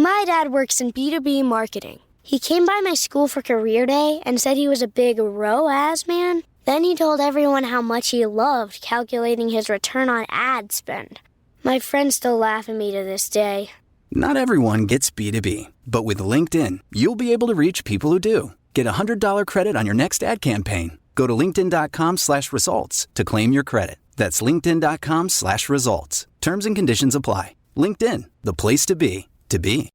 My dad works in B2B marketing. He came by my school for career day and said he was a big ROAS man. Then he told everyone how much he loved calculating his return on ad spend. My friends still laugh at me to this day. Not everyone gets B2B, but with LinkedIn, you'll be able to reach people who do. Get a $100 credit on your next ad campaign. Go to linkedin.com/results to claim your credit. That's linkedin.com/results. Terms and conditions apply. LinkedIn, the place to be, to be.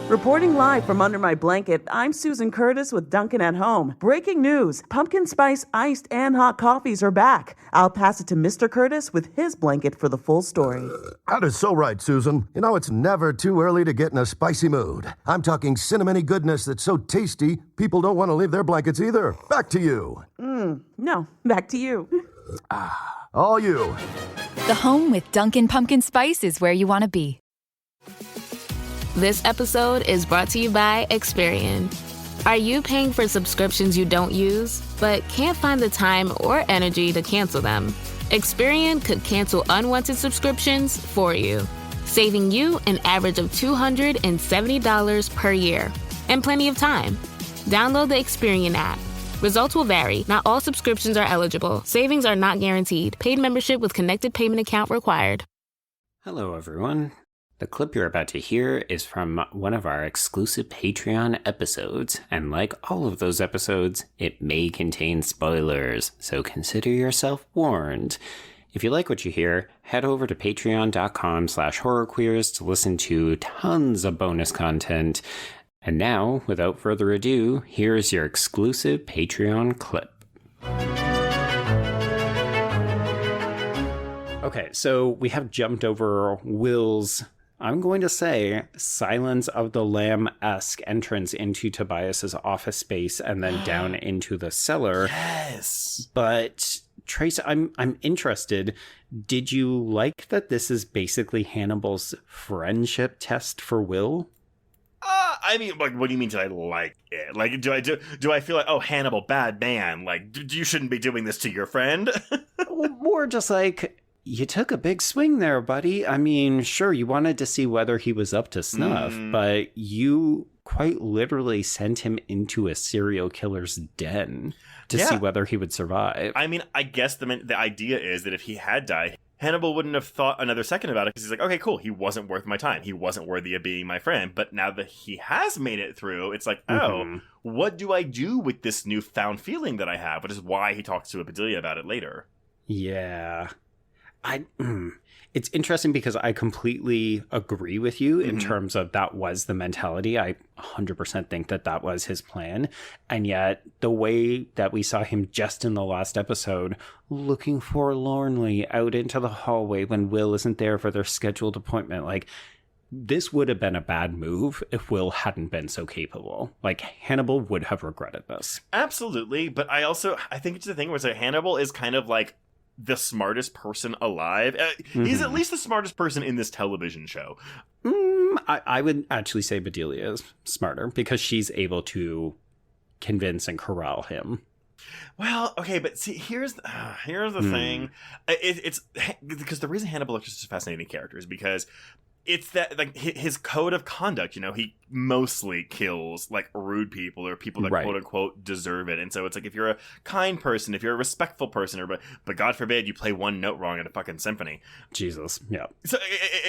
Reporting live from under my blanket, I'm Susan Curtis with Duncan at Home. Breaking news, pumpkin spice iced and hot coffees are back. I'll pass it to Mr. Curtis with his blanket for the full story. That is so right, Susan. You know, it's never too early to get in a spicy mood. I'm talking cinnamony goodness that's so tasty, people don't want to leave their blankets either. Back to you. No, back to you. All you. The home with Dunkin' Pumpkin Spice is where you want to be. This episode is brought to you by Experian. Are you paying for subscriptions you don't use, but can't find the time or energy to cancel them? Experian could cancel unwanted subscriptions for you, saving you an average of $270 per year. And plenty of time. Download the Experian app. Results will vary. Not all subscriptions are eligible. Savings are not guaranteed. Paid membership with connected payment account required. Hello, everyone. The clip you're about to hear is from one of our exclusive Patreon episodes, and like all of those episodes, it may contain spoilers, so consider yourself warned. If you like what you hear, head over to patreon.com/horrorqueers to listen to tons of bonus content. And now, without further ado, here's your exclusive Patreon clip. Okay, so we have jumped over Will's, I'm going to say, Silence of the Lamb-esque entrance into Tobias's office space and then down into the cellar. Yes. But Trace, I'm interested. Did you like that this is basically Hannibal's friendship test for Will? I mean, like, what do you mean? Did I like it? Like, do I feel like, oh, Hannibal, bad man? Like, you shouldn't be doing this to your friend? Well, more just like, you took a big swing there, buddy. I mean, sure, you wanted to see whether he was up to snuff, but you quite literally sent him into a serial killer's den to see whether he would survive. I mean, I guess the idea is that if he had died, Hannibal wouldn't have thought another second about it because he's like, okay, cool, he wasn't worth my time. He wasn't worthy of being my friend. But now that he has made it through, it's like, what do I do with this newfound feeling that I have? Which is why he talks to Bedelia about it later. Yeah. It's interesting because I completely agree with you in terms of that was the mentality. I 100% think that was his plan. And yet the way that we saw him just in the last episode looking forlornly out into the hallway when Will isn't there for their scheduled appointment, like, this would have been a bad move if Will hadn't been so capable. Like, Hannibal would have regretted this. Absolutely. But I think it's the thing where it's like Hannibal is kind of like the smartest person alive. He's at least the smartest person in this television show. I would actually say Bedelia is smarter because she's able to convince and corral him. Well, okay, but see, here's the thing. It's because the reason Hannibal is such a fascinating character is because it's that, like, his code of conduct, you know, he mostly kills, like, rude people or people that quote unquote deserve it. And so it's like, if you're a kind person, if you're a respectful person, but God forbid you play one note wrong in a fucking symphony. Jesus. Yeah. So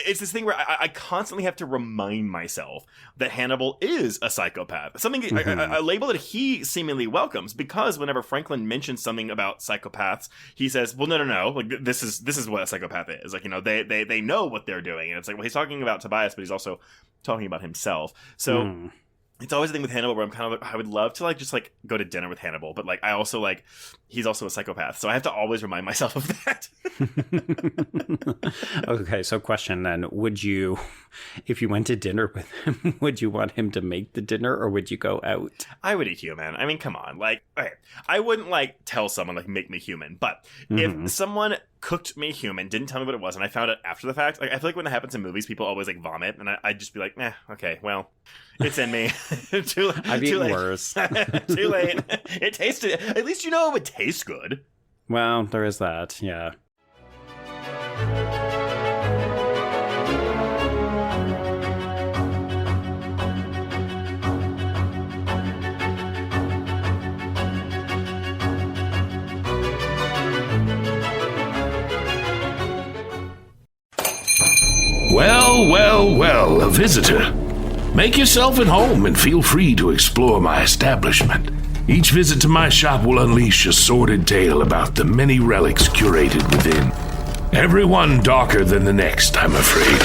it's this thing where I constantly have to remind myself that Hannibal is a psychopath. Something, a label that he seemingly welcomes, because whenever Franklin mentions something about psychopaths, he says, well, no. Like, this is what a psychopath is. Like, you know, they know what they're doing. And it's like, well, he's talking about Tobias, but he's also talking about himself. So it's always a thing with Hannibal where I'm kind of like, I would love to, like, just, like, go to dinner with Hannibal, but, like, I also, like, he's also a psychopath, so I have to always remind myself of that. Okay, so question then, would you, if you went to dinner with him, would you want him to make the dinner, or would you go out? I would eat human. I mean, come on. Like, okay, I wouldn't, like, tell someone, like, make me human, but if someone cooked me human, didn't tell me what it was, and I found it after the fact, like, I feel like when that happens in movies, people always, like, vomit, and I'd just be like, okay, well, it's in me. I've eaten worse. Too late. It tasted, at least you know it would taste good. Well, there is that, yeah. Well, well, well, a visitor. Make yourself at home and feel free to explore my establishment. Each visit to my shop will unleash a sordid tale about the many relics curated within. Every one darker than the next, I'm afraid.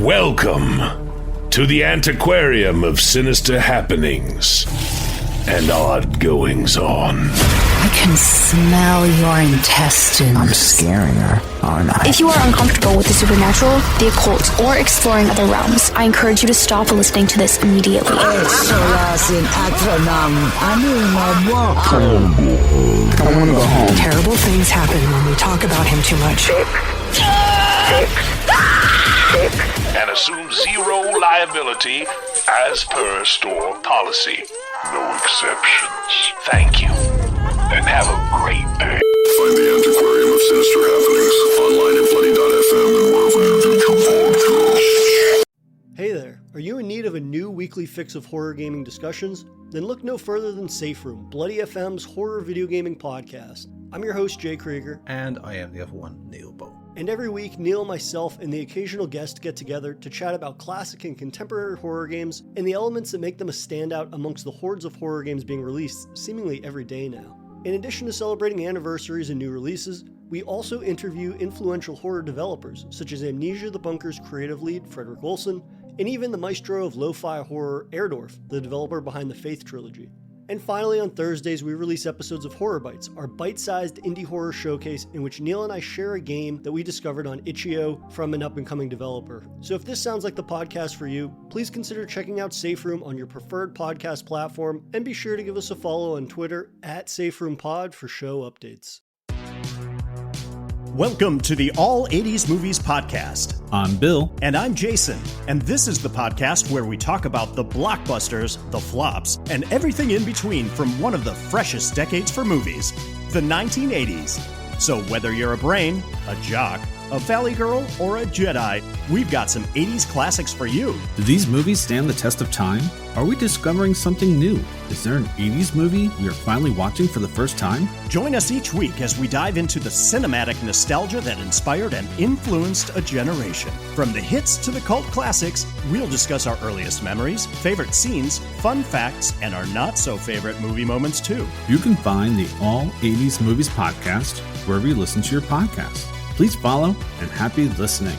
Welcome to the antiquarium of sinister happenings and odd goings-on. I can smell your intestines. I'm scaring her, aren't I? If you are uncomfortable with the supernatural, the occult, or exploring other realms, I encourage you to stop listening to this immediately. I want to go home. Terrible things happen when we talk about him too much. And assume zero liability as per store policy. No exceptions. Thank you. And have a great day. Find the Antiquarium of Sinister Happenings online at bloody.fm and wherever you get your podcasts. Hey there, are you in need of a new weekly fix of horror gaming discussions? Then look no further than Safe Room, Bloody FM's horror video gaming podcast. I'm your host, Jay Krieger. And I am the other one, Neil Bow. And every week, Neil, myself, and the occasional guest get together to chat about classic and contemporary horror games and the elements that make them a standout amongst the hordes of horror games being released seemingly every day now. In addition to celebrating anniversaries and new releases, we also interview influential horror developers, such as Amnesia the Bunker's creative lead, Frederick Olson, and even the maestro of lo-fi horror, Erdorf, the developer behind the Faith trilogy. And finally, on Thursdays, we release episodes of Horror Bites, our bite-sized indie horror showcase in which Neil and I share a game that we discovered on itch.io from an up-and-coming developer. So if this sounds like the podcast for you, please consider checking out Safe Room on your preferred podcast platform, and be sure to give us a follow on Twitter at SafeRoomPod for show updates. Welcome to the All 80s Movies Podcast. I'm Bill. And I'm Jason. And this is the podcast where we talk about the blockbusters, the flops, and everything in between from one of the freshest decades for movies, the 1980s. So whether you're a brain, a jock, a valley girl, or a Jedi, we've got some 80s classics for you. Do these movies stand the test of time? Are we discovering something new? Is there an 80s movie we are finally watching for the first time? Join us each week as we dive into the cinematic nostalgia that inspired and influenced a generation. From the hits to the cult classics, we'll discuss our earliest memories, favorite scenes, fun facts, and our not-so-favorite movie moments too. You can find the All 80s Movies Podcast wherever you listen to your podcasts. Please follow and happy listening.